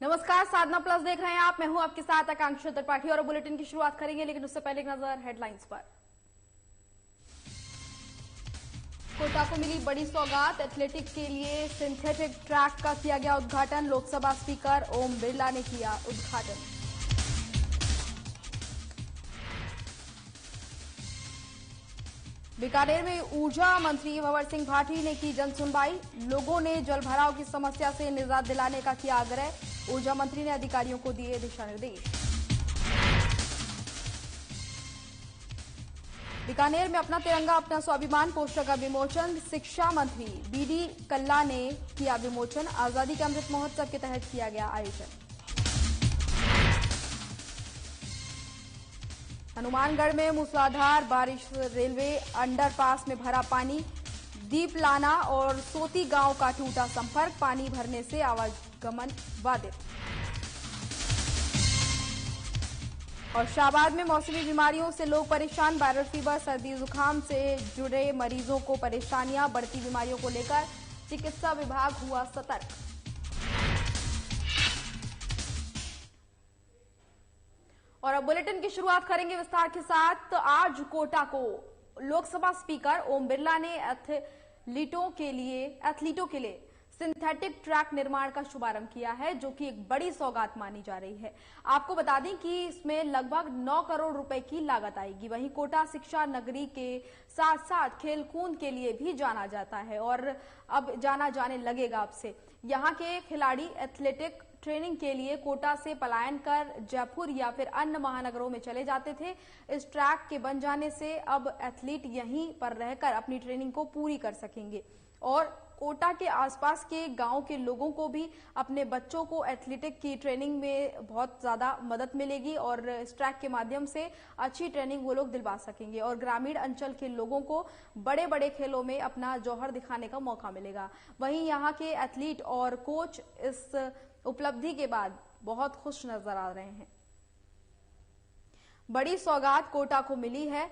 नमस्कार, साधना प्लस देख रहे हैं आप। मैं हूं आपके साथ आकांक्षा त्रिपाठी और बुलेटिन की शुरुआत करेंगे, लेकिन उससे पहले एक नजर हेडलाइंस पर। कोटा को मिली बड़ी सौगात, एथलेटिक्स के लिए सिंथेटिक ट्रैक का किया गया उद्घाटन। लोकसभा स्पीकर ओम बिरला ने किया उद्घाटन। बीकानेर में ऊर्जा मंत्री भंवर सिंह भाटी ने की जन सुनवाई। लोगों ने जलभराव की समस्या से निजात दिलाने का किया आग्रह। ऊर्जा मंत्री ने अधिकारियों को दिए दिशा निर्देश। बीकानेर में अपना तिरंगा अपना स्वाभिमान पोस्टर का विमोचन। शिक्षा मंत्री बीडी कल्ला ने किया विमोचन। आजादी के अमृत महोत्सव के तहत किया गया आयोजन। हनुमानगढ़ में मूसलाधार बारिश, रेलवे अंडरपास में भरा पानी। दीपलाना और सोती गांव का टूटा संपर्क, पानी भरने से आवागमन बाधित। और शाहबाद में मौसमी बीमारियों से लोग परेशान। वायरल फीवर, सर्दी जुकाम से जुड़े मरीजों को परेशानियां। बढ़ती बीमारियों को लेकर चिकित्सा विभाग हुआ सतर्क। और अब बुलेटिन की शुरुआत करेंगे विस्तार के साथ। आज कोटा को लोकसभा स्पीकर ओम बिरला ने एथलीटों के लिए सिंथेटिक ट्रैक निर्माण का शुभारंभ किया है, जो कि एक बड़ी सौगात मानी जा रही है। आपको बता दें कि इसमें लगभग 9 करोड़ रुपए की लागत आएगी। वहीं कोटा शिक्षा नगरी के साथ साथ खेलकूद के लिए भी जाना जाता है और अब जाना जाने लगेगा अब से। यहाँ के खिलाड़ी एथलेटिक ट्रेनिंग के लिए कोटा से पलायन कर जयपुर या फिर अन्य महानगरों में चले जाते थे। इस ट्रैक के बन जाने से अब एथलीट यहीं पर रहकर अपनी ट्रेनिंग को पूरी कर सकेंगे और कोटा के आसपास के गांव के लोगों को भी अपने बच्चों को एथलेटिक की ट्रेनिंग में बहुत ज्यादा मदद मिलेगी और इस ट्रैक के माध्यम से अच्छी ट्रेनिंग वो लोग दिलवा सकेंगे और ग्रामीण अंचल के लोगों को बड़े बड़े खेलों में अपना जौहर दिखाने का मौका मिलेगा। वहीं यहाँ के एथलीट और कोच इस उपलब्धि के बाद बहुत खुश नजर आ रहे हैं। बड़ी सौगात कोटा को मिली है।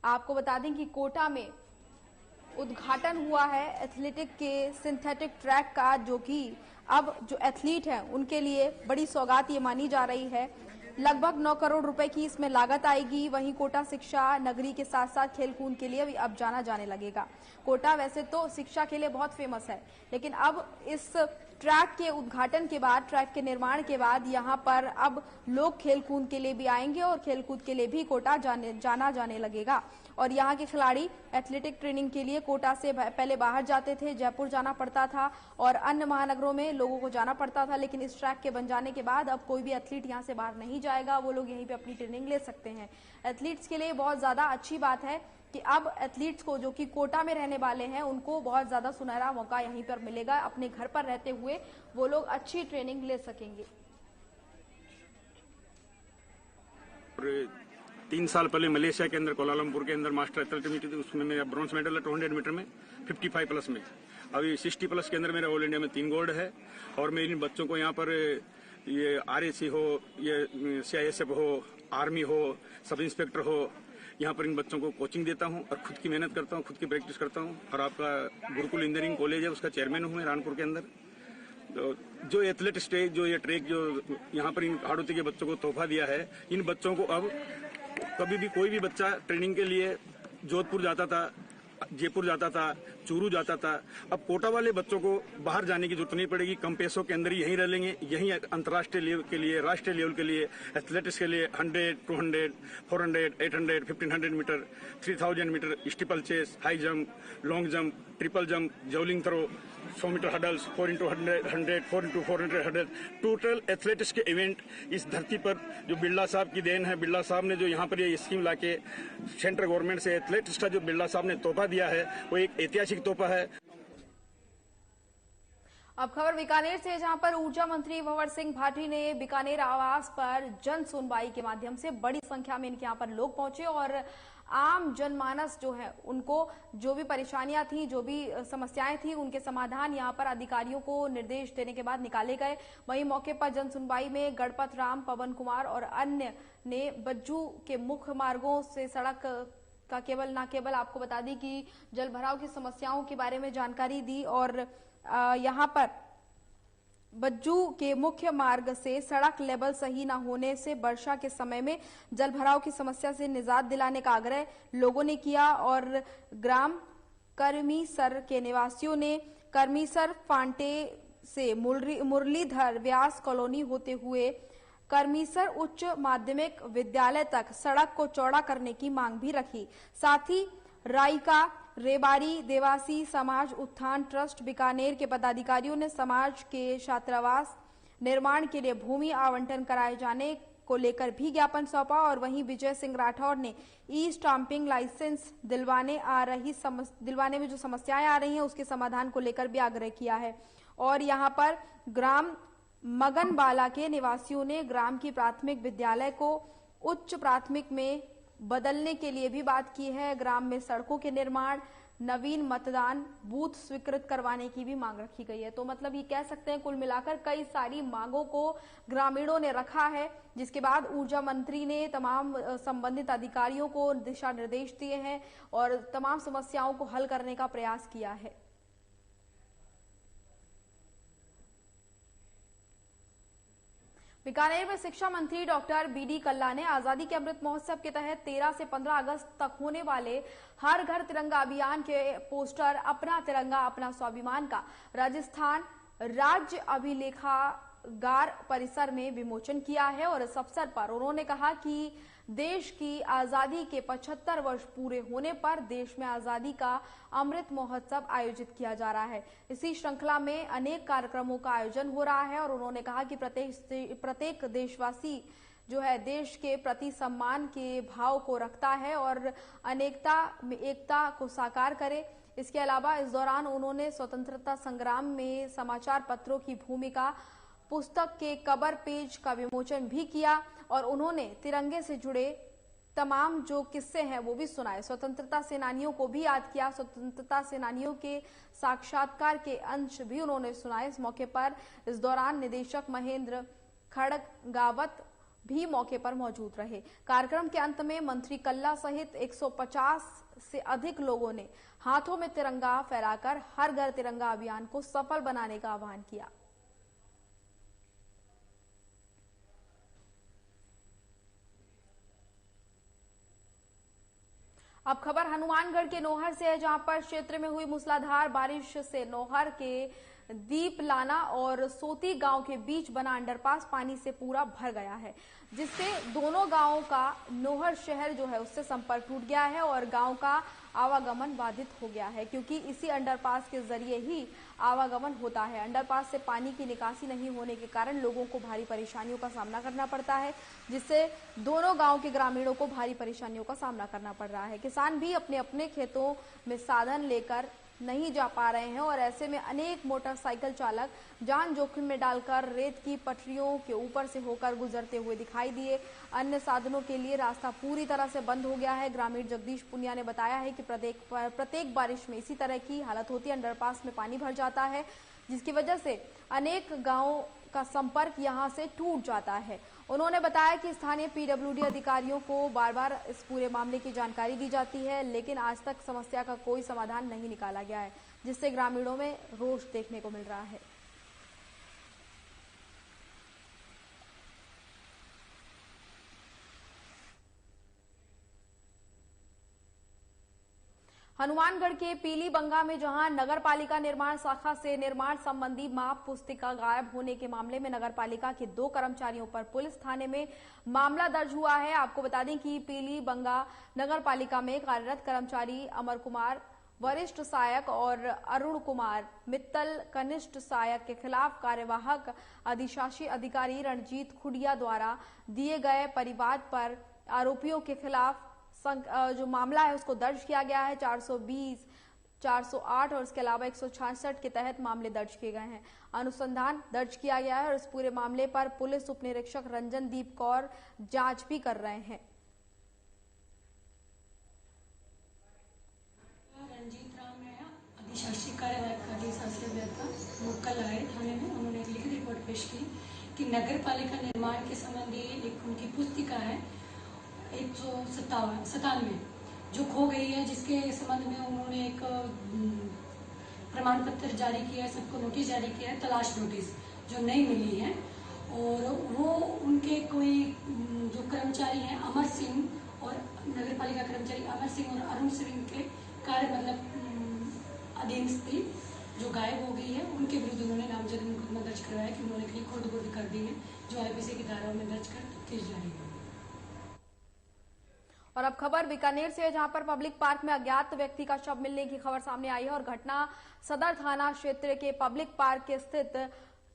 आपको बता दें कि कोटा में उद्घाटन हुआ है एथलेटिक के सिंथेटिक ट्रैक का, जो कि अब जो एथलीट हैं उनके लिए बड़ी सौगात ये मानी जा रही है। लगभग 9 करोड़ रुपए की इसमें लागत आएगी। वहीं कोटा शिक्षा नगरी के साथ साथ खेलकूद के लिए भी अब जाना जाने लगेगा। कोटा वैसे तो शिक्षा के लिए बहुत फेमस है, लेकिन अब इस ट्रैक के उद्घाटन के बाद, ट्रैक के निर्माण के बाद यहाँ पर अब लोग खेलकूद के लिए भी आएंगे और खेलकूद के लिए भी कोटा जाना जाने लगेगा। और यहाँ के खिलाड़ी एथलेटिक ट्रेनिंग के लिए कोटा से पहले बाहर जाते थे, जयपुर जाना पड़ता था और अन्य महानगरों में लोगों को जाना पड़ता था, लेकिन इस ट्रैक के बन जाने के बाद अब कोई भी एथलीट यहाँ से बाहर नहीं जाएगा। वो लोग यहीं पे अपनी ट्रेनिंग ले सकते हैं। एथलीट्स के लिए बहुत ज्यादा अच्छी बात है कि अब एथलीट्स को, जो कि कोटा में रहने वाले हैं, उनको बहुत ज्यादा सुनहरा मौका यहीं पर मिलेगा। अपने घर पर रहते हुए वो लोग अच्छी ट्रेनिंग ले सकेंगे। 3 साल पहले मलेशिया के अंदर, कोलालमपुर के अंदर मास्टर एथलेटिक मीट थी, उसमें मेरा ब्रॉन्ज मेडल है 200 मीटर में, 55 प्लस में। अभी 60 प्लस के अंदर मेरा ऑल इंडिया में 3 गोल्ड है। और मैं इन बच्चों को यहाँ पर ये RAC हो, ये CISF हो, आर्मी हो, सब इंस्पेक्टर हो, यहाँ पर इन बच्चों को कोचिंग देता हूँ और खुद की मेहनत करता हूँ, खुद की प्रैक्टिस करता हूँ। और आपका गुरुकुल इंजीनियरिंग कॉलेज है, उसका चेयरमैन हूँ मैं रानपुर के अंदर। जो एथलेट स्टेज, जो ये ट्रैक जो यहाँ पर इन हाड़ोती के बच्चों को तोहफा दिया है, इन बच्चों को अब कभी भी कोई भी बच्चा ट्रेनिंग के लिए जोधपुर जाता था, जयपुर जाता था, चूरू जाता था, अब कोटा वाले बच्चों को बाहर जाने की जरूरत नहीं पड़ेगी। कम पैसों के अंदर ही यहीं रह लेंगे। यहीं अंतर्राष्ट्रीय लेवल के लिए, राष्ट्रीय लेवल के लिए, एथलेटिक्स के लिए 100, 200, 400, 800, 1500 metre, 3000 metre, steeplechase, high jump, long jump, triple jump, javelin throw, 100 metre hurdles, 4x100, 4x400 hurdles, total athletics के इवेंट इस धरती पर जो बिरला साहब की देन है। बिरला साहब ने जो यहाँ पर ये स्कीम लाके सेंट्रल गवर्नमेंट से एथलेटिक्स का जो बिरला साहब ने तोहफा दिया है, वो एक ऐतिहासिक तोहफा है। अब खबर बीकानेर से, जहां पर ऊर्जा मंत्री भंवर सिंह भाटी ने बीकानेर आवास पर जन सुनवाई के माध्यम से बड़ी संख्या में इनके यहाँ पर लोग पहुंचे और आम जनमानस जो है उनको जो भी परेशानियां थी, जो भी समस्याएं थी, उनके समाधान यहां पर अधिकारियों को निर्देश देने के बाद निकाले गए। वहीं मौके पर जन सुनवाई में गणपत राम, पवन कुमार और अन्य ने बज्जू के मुख्य मार्गों से सड़क का केवल आपको बता दी कि जल भराव की समस्याओं के बारे में जानकारी दी और यहाँ पर बज्जू के मुख्य मार्ग से सड़क लेवल सही न होने से वर्षा के समय में जल भराव की समस्या से निजात दिलाने का आग्रह लोगों ने किया और ग्राम करमीसर के निवासियों ने करमीसर फांटे से मुरलीधर व्यास कॉलोनी होते हुए करमीसर उच्च माध्यमिक विद्यालय तक सड़क को चौड़ा करने की मांग भी रखी। साथ ही रायका रेबारी देवासी समाज उत्थान ट्रस्ट बीकानेर के पदाधिकारियों ने समाज के छात्रावास निर्माण के लिए भूमि आवंटन कराए जाने को लेकर भी ज्ञापन सौंपा और वहीं विजय सिंह राठौर ने ई स्टाम्पिंग लाइसेंस दिलवाने में जो समस्याएं आ रही हैं उसके समाधान को लेकर भी आग्रह किया है। और यहां पर ग्राम मगनबाला के निवासियों ने ग्राम की प्राथमिक विद्यालय को उच्च प्राथमिक में बदलने के लिए भी बात की है। ग्राम में सड़कों के निर्माण, नवीन मतदान बूथ स्वीकृत करवाने की भी मांग रखी गई है। तो मतलब ये कह सकते हैं कुल मिलाकर कई सारी मांगों को ग्रामीणों ने रखा है, जिसके बाद ऊर्जा मंत्री ने तमाम संबंधित अधिकारियों को दिशा निर्देश दिए हैं और तमाम समस्याओं को हल करने का प्रयास किया है। बीकानेर में शिक्षा मंत्री डॉक्टर बीडी कल्ला ने आजादी के अमृत महोत्सव के तहत 13 से 15 अगस्त तक होने वाले हर घर तिरंगा अभियान के पोस्टर अपना तिरंगा अपना स्वाभिमान का राजस्थान राज्य अभिलेखागार परिसर में विमोचन किया है और इस अवसर पर उन्होंने कहा कि देश की आजादी के 75 वर्ष पूरे होने पर देश में आजादी का अमृत महोत्सव आयोजित किया जा रहा है। इसी श्रृंखला में अनेक कार्यक्रमों का आयोजन हो रहा है और उन्होंने कहा कि प्रत्येक देशवासी जो है देश के प्रति सम्मान के भाव को रखता है और अनेकता में एकता को साकार करे। इसके अलावा इस दौरान उन्होंने स्वतंत्रता संग्राम में समाचार पत्रों की भूमिका पुस्तक के कवर पेज का विमोचन भी किया और उन्होंने तिरंगे से जुड़े तमाम जो किस्से हैं वो भी सुनाए। स्वतंत्रता सेनानियों को भी याद किया, स्वतंत्रता सेनानियों के साक्षात्कार के अंश भी उन्होंने सुनाए। इस मौके पर इस दौरान निदेशक महेंद्र खड़गावत भी मौके पर मौजूद रहे। कार्यक्रम के अंत में मंत्री कल्ला सहित 150 से अधिक लोगों ने हाथों में तिरंगा फहराकर हर घर तिरंगा अभियान को सफल बनाने का आह्वान किया। अब खबर हनुमानगढ़ के नौहर से है, जहां पर क्षेत्र में हुई मूसलाधार बारिश से नौहर के दीपलाना और सोती गांव के बीच बना अंडरपास पानी से पूरा भर गया है, जिससे दोनों गांवों का नौहर शहर जो है उससे संपर्क टूट गया है और गांव का आवागमन बाधित हो गया है, क्योंकि इसी अंडरपास के जरिए ही आवागमन होता है। अंडरपास से पानी की निकासी नहीं होने के कारण लोगों को भारी परेशानियों का सामना करना पड़ता है, जिससे दोनों गांव के ग्रामीणों को भारी परेशानियों का सामना करना पड़ रहा है। किसान भी अपने अपने खेतों में साधन लेकर नहीं जा पा रहे हैं और ऐसे में अनेक मोटरसाइकिल चालक जान जोखिम में डालकर रेत की पटरियों के ऊपर से होकर गुजरते हुए दिखाई दिए। अन्य साधनों के लिए रास्ता पूरी तरह से बंद हो गया है। ग्रामीण जगदीश पुनिया ने बताया है कि प्रत्येक बारिश में इसी तरह की हालत होती है, अंडरपास में पानी भर जाता है, जिसकी वजह से अनेक गांवों का संपर्क यहां से टूट जाता है। उन्होंने बताया कि स्थानीय पीडब्ल्यूडी अधिकारियों को बार बार इस पूरे मामले की जानकारी दी जाती है, लेकिन आज तक समस्या का कोई समाधान नहीं निकाला गया है, जिससे ग्रामीणों में रोष देखने को मिल रहा है। हनुमानगढ़ के पीलीबंगा में जहां नगर पालिका निर्माण शाखा से निर्माण संबंधी माप पुस्तिका गायब होने के मामले में नगर पालिका के 2 कर्मचारियों पर पुलिस थाने में मामला दर्ज हुआ है। आपको बता दें कि पीलीबंगा नगर पालिका में कार्यरत कर्मचारी अमर कुमार वरिष्ठ सहायक और अरुण कुमार मित्तल कनिष्ठ सहायक के खिलाफ कार्यवाहक अधिशासी अधिकारी रणजीत खुडिया द्वारा दिए गए परिवाद पर आरोपियों के खिलाफ जो मामला है उसको दर्ज किया गया है। 420, 408 और इसके अलावा 166 के तहत मामले दर्ज किए गए हैं। अनुसंधान दर्ज किया गया है और इस पूरे मामले पर पुलिस उप निरीक्षक रंजनदीप कौर जांच भी कर रहे हैं। रंजीत राम है अधिशासी कार्यवाहक मुक्कल आए थाने में। उन्होंने एक लिखित रिपोर्ट पेश की कि नगर पालिका निर्माण के संबंधी एक उनकी पुस्तिका है 197 जो खो गई है, जिसके संबंध में उन्होंने एक प्रमाण पत्र जारी किया है, सबको नोटिस जारी किया है, तलाश नोटिस, जो नहीं मिली है, और वो उनके कोई जो कर्मचारी हैं अमर सिंह और नगर पालिका कर्मचारी अमर सिंह और अरुण सिंह के कार्य अधीन थी जो गायब हो गई है, उनके विरुद्ध उन्होंने नामजद मुकदमा दर्ज करवाया कि उन्होंने खोद कर दी है, जो आईपीसी की धाराओं में दर्ज कर तफ्तीश जारी है। और अब खबर बीकानेर से है, जहां पर पब्लिक पार्क में अज्ञात व्यक्ति का शव मिलने की खबर सामने आई है और घटना सदर थाना क्षेत्र के पब्लिक पार्क के स्थित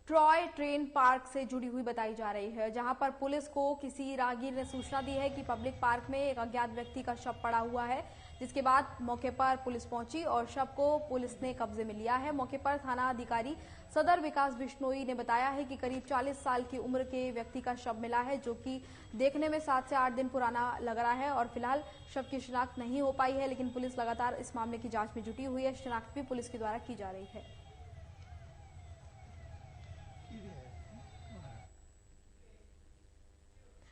ट्रॉय ट्रेन पार्क से जुड़ी हुई बताई जा रही है, जहां पर पुलिस को किसी राहगीर ने सूचना दी है कि पब्लिक पार्क में एक अज्ञात व्यक्ति का शव पड़ा हुआ है, जिसके बाद मौके पर पुलिस पहुंची और शव को पुलिस ने कब्जे में लिया है। मौके पर थाना अधिकारी सदर विकास बिश्नोई ने बताया है कि करीब 40 साल की उम्र के व्यक्ति का शव मिला है, जो कि देखने में 7 से 8 दिन पुराना लग रहा है और फिलहाल शव की शिनाख्त नहीं हो पाई है, लेकिन पुलिस लगातार इस मामले की जांच में जुटी हुई है। शिनाख्त भी पुलिस के द्वारा की जा रही है।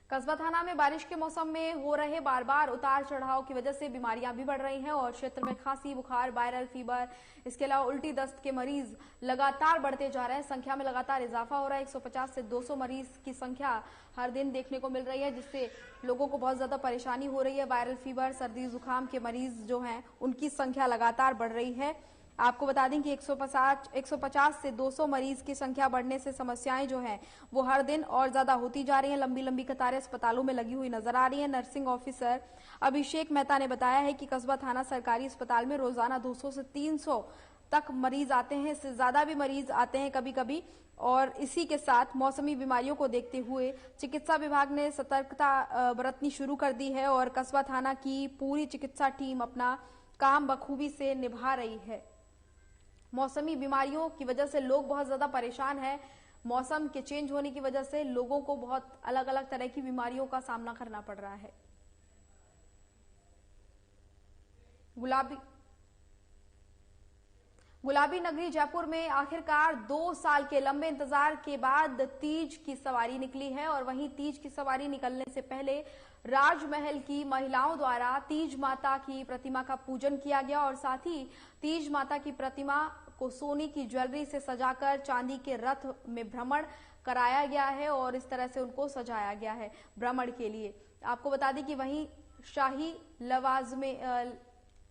कस्बा थाना में बारिश के मौसम में हो रहे बार बार उतार चढ़ाव की वजह से बीमारियां भी बढ़ रही हैं और क्षेत्र में खांसी, बुखार, वायरल फीवर, इसके अलावा उल्टी दस्त के मरीज लगातार बढ़ते जा रहे हैं। संख्या में लगातार इजाफा हो रहा है। 150 से 200 मरीज की संख्या हर दिन देखने को मिल रही है, जिससे लोगों को बहुत ज्यादा परेशानी हो रही है। वायरल फीवर, सर्दी जुकाम के मरीज जो हैं उनकी संख्या लगातार बढ़ रही है। आपको बता दें कि 150 से 200 मरीज की संख्या बढ़ने से समस्याएं जो हैं वो हर दिन और ज्यादा होती जा रही हैं। लंबी लंबी कतारें अस्पतालों में लगी हुई नजर आ रही है। नर्सिंग ऑफिसर अभिषेक मेहता ने बताया है कि कस्बा थाना सरकारी अस्पताल में रोजाना 200 से 300 तक मरीज आते हैं, इससे ज्यादा भी मरीज आते हैं कभी कभी। और इसी के साथ मौसमी बीमारियों को देखते हुए चिकित्सा विभाग ने सतर्कता बरतनी शुरू कर दी है और कस्बा थाना की पूरी चिकित्सा टीम अपना काम बखूबी से निभा रही है। मौसमी बीमारियों की वजह से लोग बहुत ज्यादा परेशान हैं। मौसम के चेंज होने की वजह से लोगों को बहुत अलग अलग तरह की बीमारियों का सामना करना पड़ रहा है। गुलाबी नगरी जयपुर में आखिरकार 2 साल के लंबे इंतजार के बाद तीज की सवारी निकली है और वहीं तीज की सवारी निकलने से पहले राजमहल की महिलाओं द्वारा तीज माता की प्रतिमा का पूजन किया गया और साथ ही तीज माता की प्रतिमा को सोने की ज्वेलरी से सजाकर चांदी के रथ में भ्रमण कराया गया है और इस तरह से उनको सजाया गया है भ्रमण के लिए। आपको बता दें कि वहीं शाही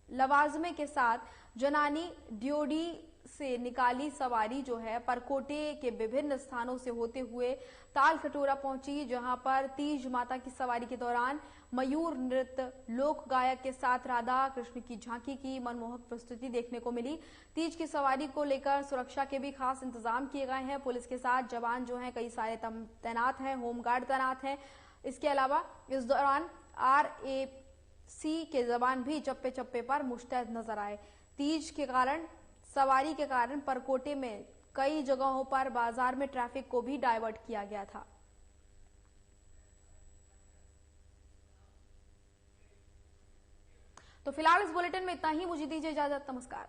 लवाजमे के साथ जनानी ड्योडी से निकाली सवारी जो है परकोटे के विभिन्न स्थानों से होते हुए ताल कटोरा पहुंची, जहां पर तीज माता की सवारी के दौरान मयूर नृत्य, लोक गायक के साथ राधा कृष्ण की झांकी की मनमोहक प्रस्तुति देखने को मिली। तीज की सवारी को लेकर सुरक्षा के भी खास इंतजाम किए गए हैं। पुलिस के साथ जवान जो हैं कई सारे तैनात हैं, होमगार्ड तैनात हैं। इसके अलावा इस दौरान RAC के जवान भी चप्पे चप्पे पर मुस्तैद नजर आए। तीज के कारण, सवारी के कारण परकोटे में कई जगहों पर बाजार में ट्रैफिक को भी डायवर्ट किया गया था। तो फिलहाल इस बुलेटिन में इतना ही। मुझे दीजिए इजाजत। नमस्कार।